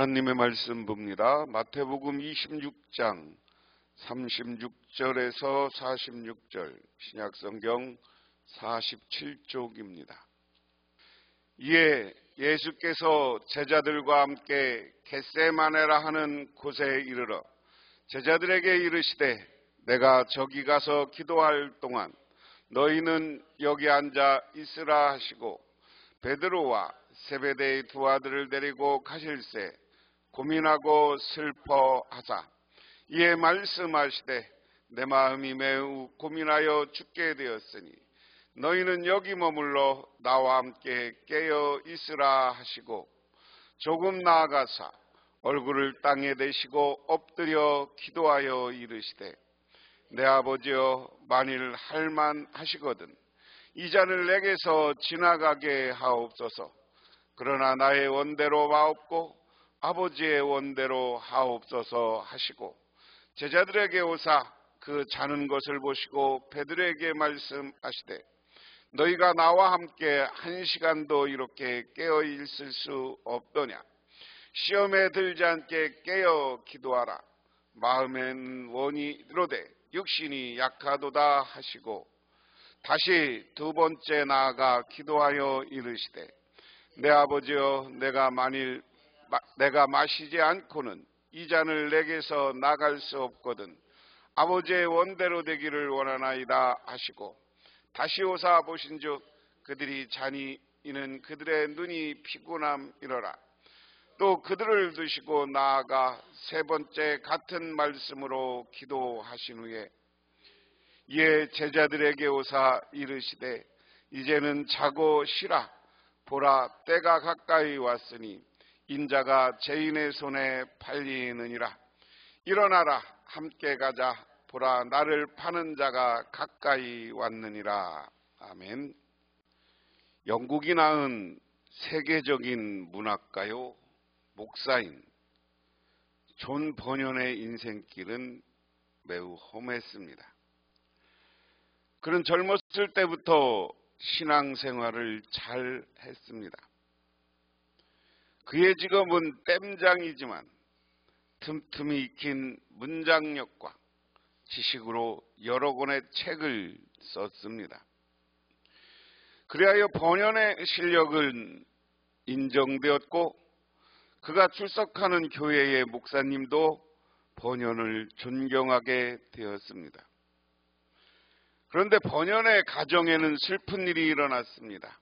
하나님의 말씀 봅니다. 마태복음 26장 36절에서 46절, 신약성경 47쪽입니다. 이에 예수께서 제자들과 함께 겟세마네라 하는 곳에 이르러 제자들에게 이르시되 내가 저기 가서 기도할 동안 너희는 여기 앉아 있으라 하시고 베드로와 세베대의 두 아들을 데리고 가실새 고민하고 슬퍼하사 이에 말씀하시되 내 마음이 매우 고민하여 죽게 되었으니 너희는 여기 머물러 나와 함께 깨어 있으라 하시고 조금 나아가사 얼굴을 땅에 대시고 엎드려 기도하여 이르시되 내 아버지여 만일 할만하시거든 이 잔을 내게서 지나가게 하옵소서. 그러나 나의 원대로 마옵고 아버지의 원대로 하옵소서 하시고 제자들에게 오사 그 자는 것을 보시고 베드로에게 말씀하시되 너희가 나와 함께 한 시간도 이렇게 깨어 있을 수 없더냐. 시험에 들지 않게 깨어 기도하라. 마음엔 원이 이르되 육신이 약하도다 하시고 다시 두 번째 나아가 기도하여 이르시되 내 아버지여 내가 마시지 않고는 이 잔을 내게서 나갈 수 없거든 아버지의 원대로 되기를 원하나이다 하시고 다시 오사 보신즉 그들이 잔이 이는 그들의 눈이 피곤함이러라. 또 그들을 두시고 나아가 세 번째 같은 말씀으로 기도하신 후에 이에 제자들에게 오사 이르시되 이제는 자고 쉬라. 보라 때가 가까이 왔으니 인자가 죄인의 손에 팔리느니라. 일어나라 함께 가자. 보라 나를 파는 자가 가까이 왔느니라. 아멘. 영국이 낳은 세계적인 문학가요 목사인 존 버년의 인생길은 매우 험했습니다. 그는 젊었을 때부터 신앙생활을 잘 했습니다. 그의 직업은 땜장이지만 틈틈이 익힌 문장력과 지식으로 여러 권의 책을 썼습니다. 그리하여 번연의 실력은 인정되었고 그가 출석하는 교회의 목사님도 번연을 존경하게 되었습니다. 그런데 번연의 가정에는 슬픈 일이 일어났습니다.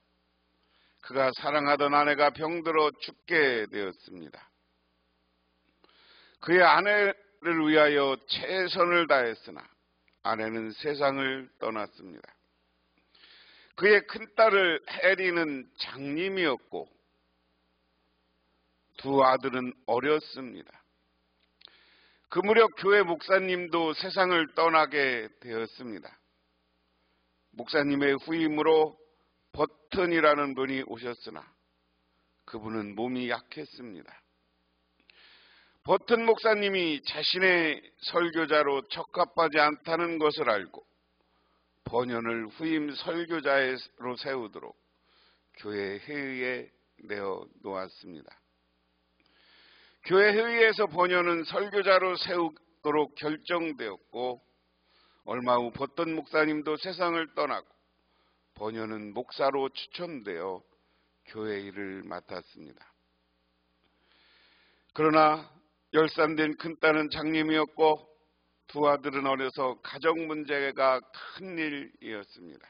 그가 사랑하던 아내가 병들어 죽게 되었습니다. 그의 아내를 위하여 최선을 다했으나 아내는 세상을 떠났습니다. 그의 큰딸을 해리는 장님이었고 두 아들은 어렸습니다. 그 무렵 교회 목사님도 세상을 떠나게 되었습니다. 목사님의 후임으로 버튼이라는 분이 오셨으나 그분은 몸이 약했습니다. 버튼 목사님이 자신의 설교자로 적합하지 않다는 것을 알고 번연을 후임 설교자로 세우도록 교회 회의에 내어 놓았습니다. 교회 회의에서 번연은 설교자로 세우도록 결정되었고 얼마 후 버튼 목사님도 세상을 떠나고 번연은 목사로 추천되어 교회 일을 맡았습니다. 그러나 열산된 큰딸은 장님이었고 두 아들은 어려서 가정 문제가 큰 일이었습니다.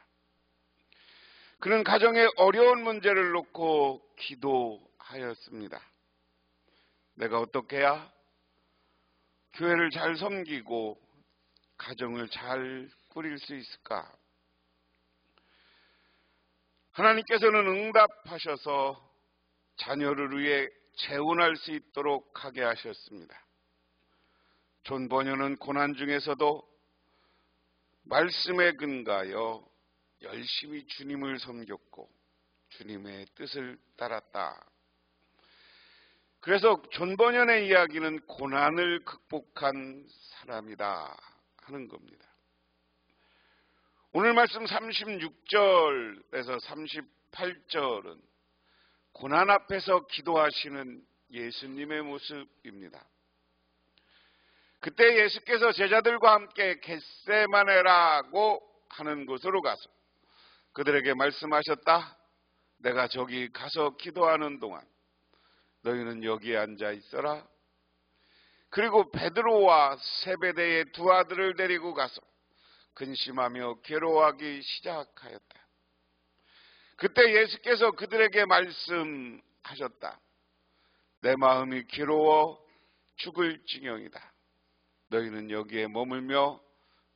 그는 가정의 어려운 문제를 놓고 기도하였습니다. 내가 어떻게 해야 교회를 잘 섬기고 가정을 잘 꾸릴 수 있을까? 하나님께서는 응답하셔서 자녀를 위해 재혼할 수 있도록 하게 하셨습니다. 존 버녀는 고난 중에서도 말씀에 근거하여 열심히 주님을 섬겼고 주님의 뜻을 따랐다. 그래서 존 버녀의 이야기는 고난을 극복한 사람이다 하는 겁니다. 오늘 말씀 36절에서 38절은 고난 앞에서 기도하시는 예수님의 모습입니다. 그때 예수께서 제자들과 함께 겟세마네라고 하는 곳으로 가서 그들에게 말씀하셨다. 내가 저기 가서 기도하는 동안 너희는 여기에 앉아 있어라. 그리고 베드로와 세베대의 두 아들을 데리고 가서 근심하며 괴로워하기 시작하였다. 그때 예수께서 그들에게 말씀하셨다. 내 마음이 괴로워 죽을 지경이다. 너희는 여기에 머물며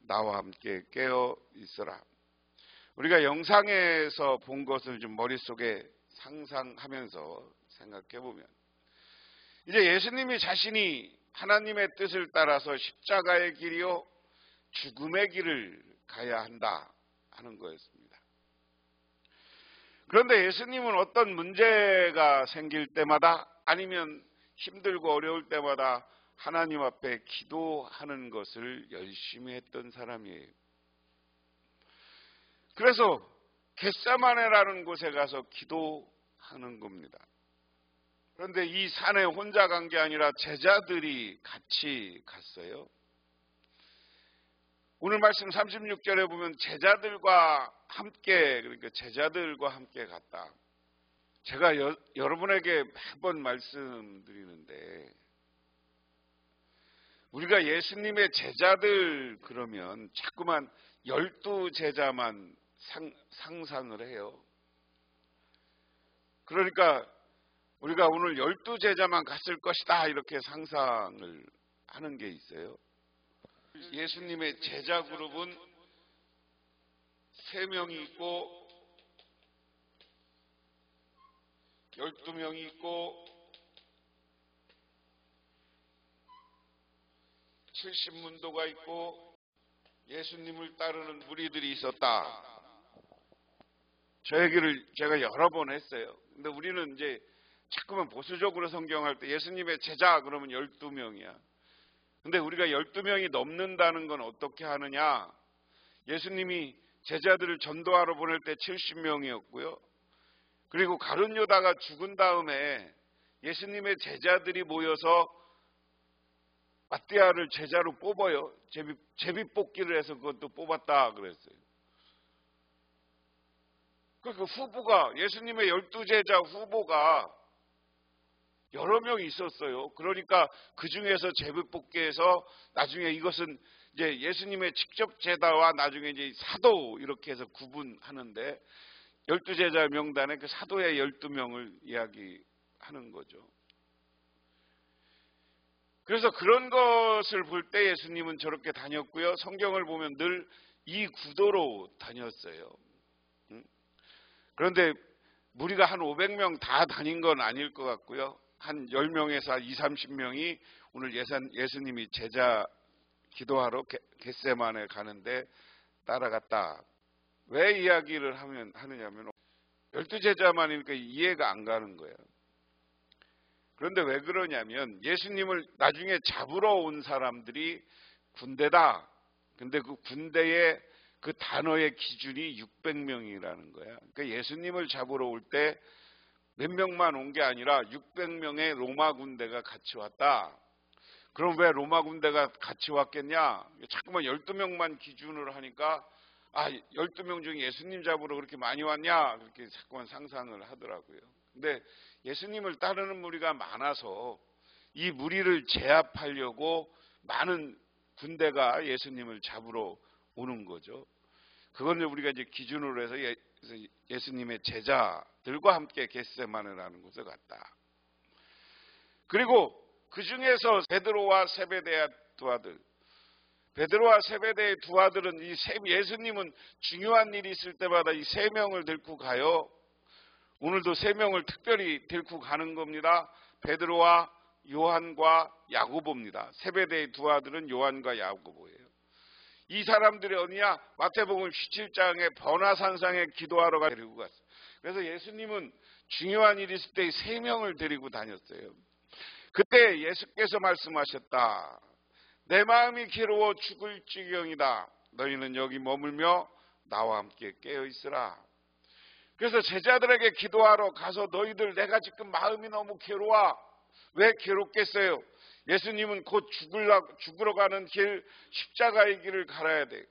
나와 함께 깨어 있어라. 우리가 영상에서 본 것을 좀 머릿속에 상상하면서 생각해 보면 이제 예수님이 자신이 하나님의 뜻을 따라서 십자가의 길이요 죽음의 길을 가야 한다 하는 거였습니다. 그런데 예수님은 어떤 문제가 생길 때마다 아니면 힘들고 어려울 때마다 하나님 앞에 기도하는 것을 열심히 했던 사람이에요. 그래서 겟세마네라는 곳에 가서 기도하는 겁니다. 그런데 이 산에 혼자 간 게 아니라 제자들이 같이 갔어요. 오늘 말씀 36절에 보면 제자들과 함께, 그러니까 제자들과 함께 갔다. 제가 여러분에게 매번 말씀드리는데 우리가 예수님의 제자들 그러면 자꾸만 12제자만 상상을 해요. 그러니까 우리가 오늘 12제자만 갔을 것이다 이렇게 상상을 하는 게 있어요. 예수님의 제자 그룹은 3명이 있고 12명이 있고 70문도가 있고 예수님을 따르는 무리들이 있었다. 저 얘기를 제가 여러 번 했어요. 근데 우리는 이제 자꾸만 보수적으로 성경할 때 예수님의 제자 그러면 12명이야. 근데 우리가 12명이 넘는다는 건 어떻게 하느냐? 예수님이 제자들을 전도하러 보낼 때 70명이었고요. 그리고 가룟 유다가 죽은 다음에 예수님의 제자들이 모여서 마띠아를 제자로 뽑아요. 제비 뽑기를 해서 그것도 뽑았다 그랬어요. 그 후보가 예수님의 12제자 후보가 여러 명이 있었어요. 그러니까 그 중에서 제비 뽑기해서 나중에 이것은 이제 예수님의 직접 제자와 나중에 이제 사도 이렇게 해서 구분하는데 12제자 명단에 그 사도의 12명을 이야기하는 거죠. 그래서 그런 것을 볼 때 예수님은 저렇게 다녔고요. 성경을 보면 늘 이 구도로 다녔어요. 그런데 무리가 한 500명 다 다닌 건 아닐 것 같고요. 한 10명에서 20, 30명이 오늘 예수님이 제자 기도하러 겟세마네 가는데 따라갔다. 왜 이야기를 하느냐면 12제자만이니까 이해가 안 가는 거예요. 그런데 왜 그러냐면 예수님을 나중에 잡으러 온 사람들이 군대다. 근데 그 군대의 그 단어의 기준이 600명이라는 거야. 그러니까 예수님을 잡으러 올 때 몇 명만 온 게 아니라 600명의 로마 군대가 같이 왔다. 그럼 왜 로마 군대가 같이 왔겠냐? 자꾸만 12명만 기준으로 하니까 12명 중에 예수님 잡으러 그렇게 많이 왔냐? 그렇게 자꾸만 상상을 하더라고요. 근데 예수님을 따르는 무리가 많아서 이 무리를 제압하려고 많은 군대가 예수님을 잡으러 오는 거죠. 그건 우리가 이제 기준으로 해서 예수님의 제자들과 함께 겟세마네를 하는 곳에 갔다. 그리고 그 중에서 베드로와 세베대의 두 아들, 베드로와 세베대의 두 아들은 예수님은 중요한 일이 있을 때마다 이 세 명을 데리고 가요. 오늘도 세 명을 특별히 데리고 가는 겁니다. 베드로와 요한과 야고보입니다. 세베대의 두 아들은 요한과 야고보예요. 이 사람들이 어디냐? 마태복음 17장에 번화산상에 기도하러 데리고 갔어요. 그래서 예수님은 중요한 일이 있을 때 세 명을 데리고 다녔어요. 그때 예수께서 말씀하셨다. 내 마음이 괴로워 죽을 지경이다. 너희는 여기 머물며 나와 함께 깨어있으라. 그래서 제자들에게 기도하러 가서 너희들 내가 지금 마음이 너무 괴로워. 왜 괴롭겠어요? 예수님은 곧 죽으러 가는 길, 십자가의 길을 갈아야 돼요.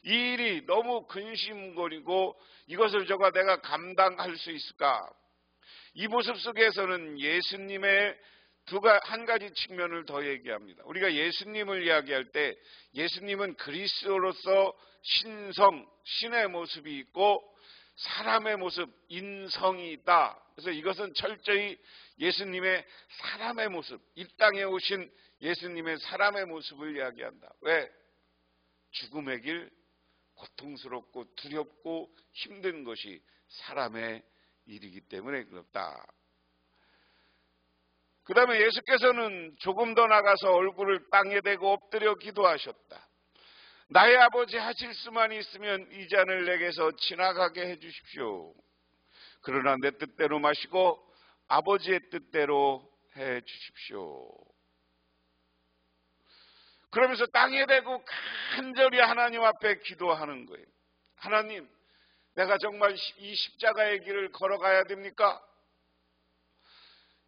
이 일이 너무 근심거리고 이것을 내가 감당할 수 있을까? 이 모습 속에서는 예수님의 한 가지 측면을 더 얘기합니다. 우리가 예수님을 이야기할 때 예수님은 그리스도로서 신의 모습이 있고 사람의 모습, 인성이 있다. 그래서 이것은 철저히 예수님의 사람의 모습, 이 땅에 오신 예수님의 사람의 모습을 이야기한다. 왜? 죽음의 길, 고통스럽고 두렵고 힘든 것이 사람의 일이기 때문에 그렇다. 그 다음에 예수께서는 조금 더 나가서 얼굴을 땅에 대고 엎드려 기도하셨다. 나의 아버지 하실 수만 있으면 이 잔을 내게서 지나가게 해주십시오. 그러나 내 뜻대로 마시고 아버지의 뜻대로 해주십시오. 그러면서 땅에 대고 간절히 하나님 앞에 기도하는 거예요. 하나님, 내가 정말 이 십자가의 길을 걸어가야 됩니까?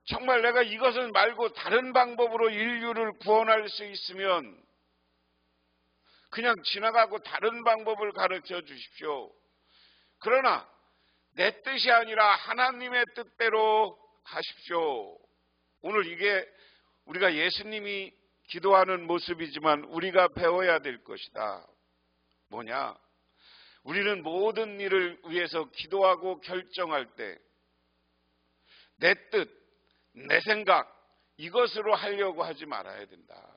정말 내가 이것을 말고 다른 방법으로 인류를 구원할 수 있으면 그냥 지나가고 다른 방법을 가르쳐 주십시오. 그러나 내 뜻이 아니라 하나님의 뜻대로 하십시오. 오늘 이게 우리가 예수님이 기도하는 모습이지만 우리가 배워야 될 것이다. 뭐냐? 우리는 모든 일을 위해서 기도하고 결정할 때 내 뜻, 내 생각 이것으로 하려고 하지 말아야 된다.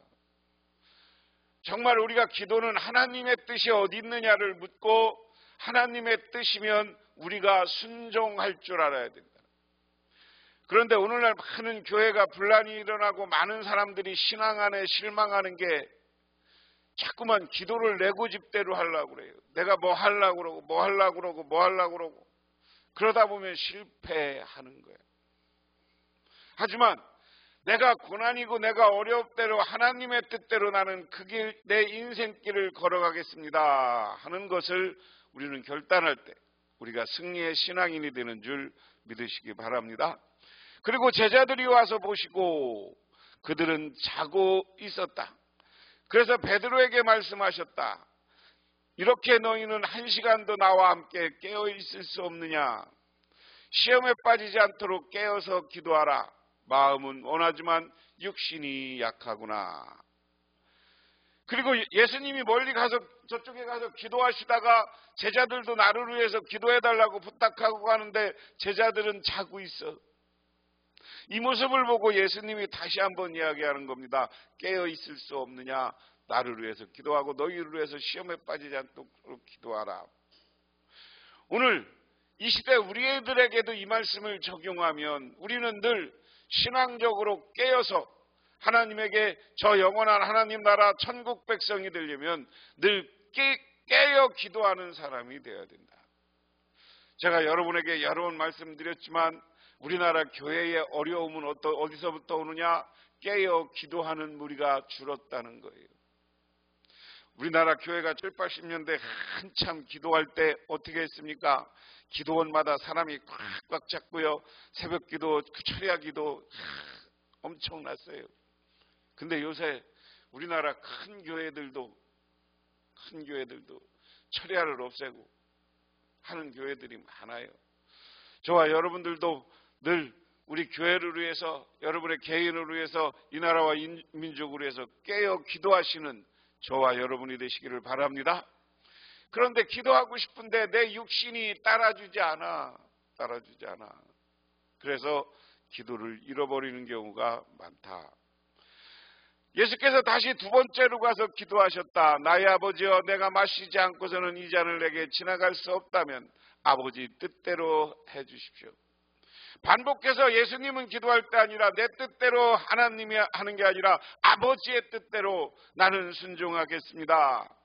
정말 우리가 기도는 하나님의 뜻이 어디 있느냐를 묻고 하나님의 뜻이면 우리가 순종할 줄 알아야 된다. 그런데 오늘날 많은 교회가 분란이 일어나고 많은 사람들이 신앙 안에 실망하는 게 자꾸만 기도를 내 고집대로 하려고 그래요. 내가 뭐 하려고 그러고 뭐 하려고 그러고 뭐 하려고 그러고 그러다 보면 실패하는 거예요. 하지만 내가 고난이고 내가 어려울 대로 하나님의 뜻대로 나는 그 길, 내 인생길을 걸어가겠습니다 하는 것을 우리는 결단할 때 우리가 승리의 신앙인이 되는 줄 믿으시기 바랍니다. 그리고 제자들이 와서 보시고 그들은 자고 있었다. 그래서 베드로에게 말씀하셨다. 이렇게 너희는 1시간도 나와 함께 깨어 있을 수 없느냐? 시험에 빠지지 않도록 깨어서 기도하라. 마음은 원하지만 육신이 약하구나. 그리고 예수님이 멀리 가서 저쪽에 가서 기도하시다가 제자들도 나를 위해서 기도해달라고 부탁하고 가는데 제자들은 자고 있어. 이 모습을 보고 예수님이 다시 한번 이야기하는 겁니다. 깨어 있을 수 없느냐? 나를 위해서 기도하고 너희를 위해서 시험에 빠지지 않도록 기도하라. 오늘 이 시대 우리들에게도 이 말씀을 적용하면 우리는 늘 신앙적으로 깨어서 하나님에게 저 영원한 하나님 나라 천국 백성이 되려면 늘 깨어 기도하는 사람이 되어야 된다. 제가 여러분에게 여러 번 말씀드렸지만 우리나라 교회의 어려움은 어디서부터 오느냐? 깨어 기도하는 무리가 줄었다는 거예요. 우리나라 교회가 7, 80년대 한참 기도할 때 어떻게 했습니까? 기도원마다 사람이 꽉꽉 찼고요. 새벽 기도, 철야 기도 엄청났어요. 근데 요새 우리나라 큰 교회들도 철야를 없애고 하는 교회들이 많아요. 저와 여러분들도 늘 우리 교회를 위해서, 여러분의 개인을 위해서, 이 나라와 민족을 위해서 깨어 기도하시는 저와 여러분이 되시기를 바랍니다. 그런데 기도하고 싶은데 내 육신이 따라주지 않아. 그래서 기도를 잃어버리는 경우가 많다. 예수께서 다시 두 번째로 가서 기도하셨다. 나의 아버지여, 내가 마시지 않고서는 이 잔을 내게 지나갈 수 없다면 아버지 뜻대로 해주십시오. 반복해서 예수님은 기도할 때 아니라 내 뜻대로 하나님이 하는 게 아니라 아버지의 뜻대로 나는 순종하겠습니다.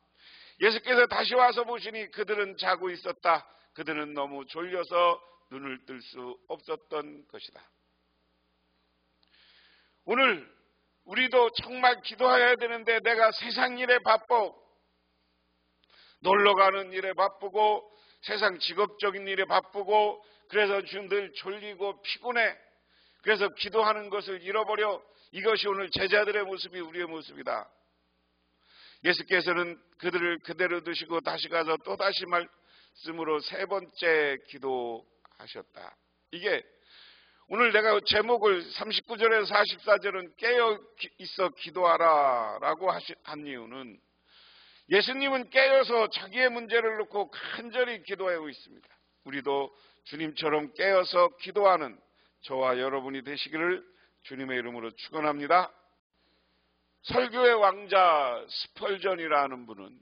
예수께서 다시 와서 보시니 그들은 자고 있었다. 그들은 너무 졸려서 눈을 뜰 수 없었던 것이다. 오늘 우리도 정말 기도해야 되는데 내가 세상 일에 바빠, 놀러가는 일에 바쁘고 세상 직업적인 일에 바쁘고 그래서 늘 졸리고 피곤해. 그래서 기도하는 것을 잃어버려. 이것이 오늘 제자들의 모습이 우리의 모습이다. 예수께서는 그들을 그대로 두시고 다시 가서 또다시 말씀으로 세 번째 기도하셨다. 이게 오늘 내가 제목을 39절에서 44절은 깨어 있어 기도하라 라고 한 이유는 예수님은 깨어서 자기의 문제를 놓고 간절히 기도하고 있습니다. 우리도 주님처럼 깨어서 기도하는 저와 여러분이 되시기를 주님의 이름으로 축원합니다. 설교의 왕자 스펄전이라는 분은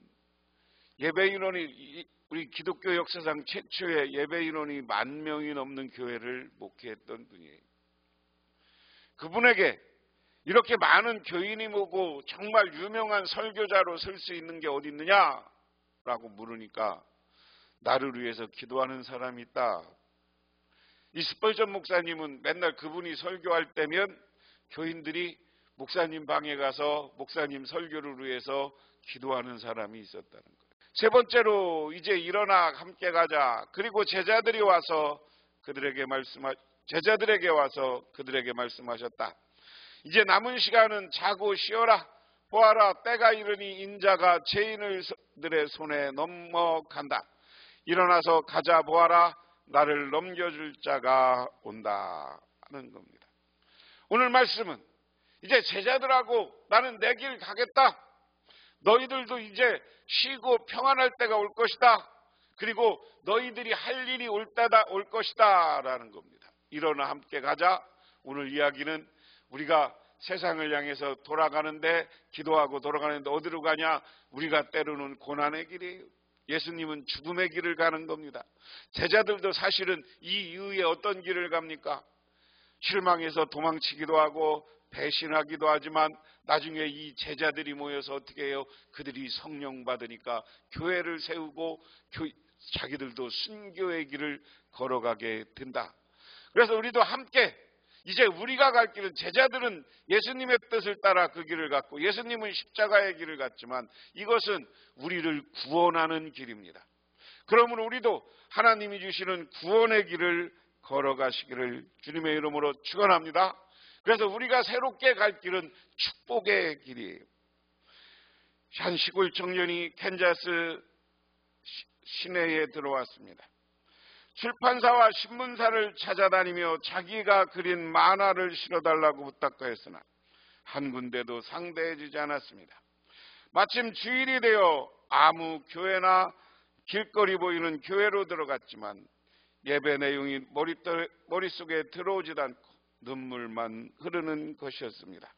예배인원이 우리 기독교 역사상 최초의 예배인원이 10,000명이 넘는 교회를 목회했던 분이에요. 그분에게 이렇게 많은 교인이 모고 정말 유명한 설교자로 설 수 있는 게 어디 있느냐라고 물으니까 나를 위해서 기도하는 사람이 있다. 이 스펄전 목사님은 맨날 그분이 설교할 때면 교인들이 목사님 방에 가서 목사님 설교를 위해서 기도하는 사람이 있었다는 거예요. 세 번째로 이제 일어나 함께 가자. 그리고 제자들에게 와서 그들에게 말씀하셨다. 이제 남은 시간은 자고 쉬어라. 보아라, 때가 이르니 인자가 죄인들의 손에 넘어간다. 일어나서 가자. 보아라, 나를 넘겨줄 자가 온다 하는 겁니다. 오늘 말씀은 이제 제자들하고 나는 내 길 가겠다. 너희들도 이제 쉬고 평안할 때가 올 것이다. 그리고 너희들이 할 일이 올 때다 올 것이다 라는 겁니다. 일어나 함께 가자. 오늘 이야기는 우리가 세상을 향해서 돌아가는데 기도하고 돌아가는데 어디로 가냐? 우리가 때로는 고난의 길이에요. 예수님은 죽음의 길을 가는 겁니다. 제자들도 사실은 이 이후에 어떤 길을 갑니까? 실망해서 도망치기도 하고 배신하기도 하지만 나중에 이 제자들이 모여서 어떻게 해요? 그들이 성령 받으니까 교회를 세우고 자기들도 순교의 길을 걸어가게 된다. 그래서 우리도 함께 이제 우리가 갈 길은 제자들은 예수님의 뜻을 따라 그 길을 갔고 예수님은 십자가의 길을 갔지만 이것은 우리를 구원하는 길입니다. 그러므로 우리도 하나님이 주시는 구원의 길을 걸어가시기를 주님의 이름으로 축원합니다. 그래서 우리가 새롭게 갈 길은 축복의 길이에요. 한 시골 청년이 캔자스 시내에 들어왔습니다. 출판사와 신문사를 찾아다니며 자기가 그린 만화를 실어달라고 부탁하였으나 한 군데도 상대해주지 않았습니다. 마침 주일이 되어 아무 교회나 길거리 보이는 교회로 들어갔지만 예배 내용이 머릿속에 들어오지도 않고 눈물만 흐르는 것이었습니다.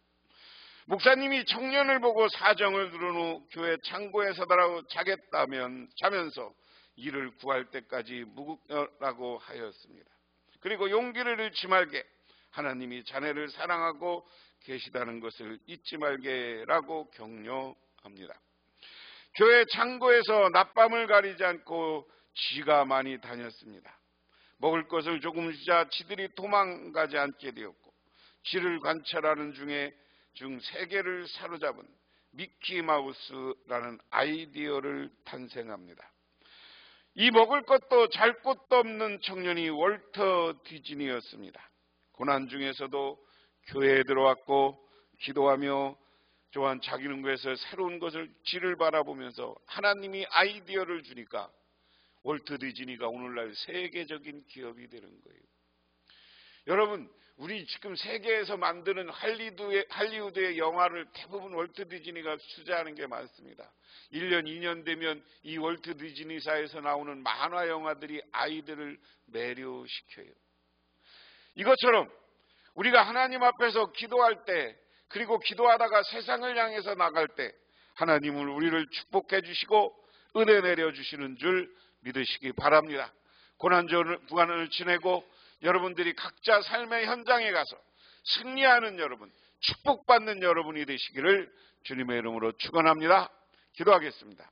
목사님이 청년을 보고 사정을 들은 후 교회 창고에 서다라고 자면서 이를 구할 때까지 묵으라고 하였습니다. 그리고 용기를 잃지 말게, 하나님이 자네를 사랑하고 계시다는 것을 잊지 말게라고 격려합니다. 교회 창고에서 낮밤을 가리지 않고 쥐가 많이 다녔습니다. 먹을 것을 조금 주자 쥐들이 도망가지 않게 되었고 쥐를 관찰하는 중 3개를 사로잡은 미키마우스라는 아이디어를 탄생합니다. 이 먹을 것도 잘 곳도 없는 청년이 월터 디즈니였습니다. 고난 중에서도 교회에 들어왔고 기도하며 또한 자기 능구에서 새로운 것을 쥐를 바라보면서 하나님이 아이디어를 주니까 월트 디즈니가 오늘날 세계적인 기업이 되는 거예요. 여러분, 우리 지금 세계에서 만드는 할리우드의 영화를 대부분 월트 디즈니가 투자하는 게 많습니다. 1년, 2년 되면 이 월트 디즈니사에서 나오는 만화 영화들이 아이들을 매료시켜요. 이것처럼 우리가 하나님 앞에서 기도할 때, 그리고 기도하다가 세상을 향해서 나갈 때 하나님은 우리를 축복해 주시고 은혜 내려 주시는 줄 믿으시기 바랍니다. 고난을 지내고 여러분들이 각자 삶의 현장에 가서 승리하는 여러분, 축복받는 여러분이 되시기를 주님의 이름으로 축원합니다. 기도하겠습니다.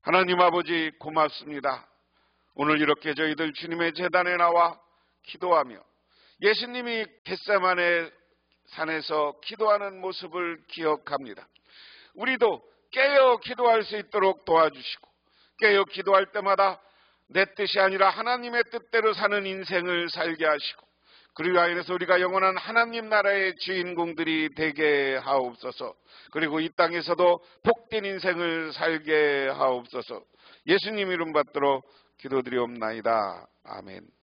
하나님 아버지 고맙습니다. 오늘 이렇게 저희들 주님의 제단에 나와 기도하며 예수님이 겟세마네 산에서 기도하는 모습을 기억합니다. 우리도 깨어 기도할 수 있도록 도와주시고, 깨어 기도할 때마다 내 뜻이 아니라 하나님의 뜻대로 사는 인생을 살게 하시고, 그리고 인해서 우리가 영원한 하나님 나라의 주인공들이 되게 하옵소서. 그리고 이 땅에서도 복된 인생을 살게 하옵소서. 예수님 이름 받들어 기도드리옵나이다. 아멘.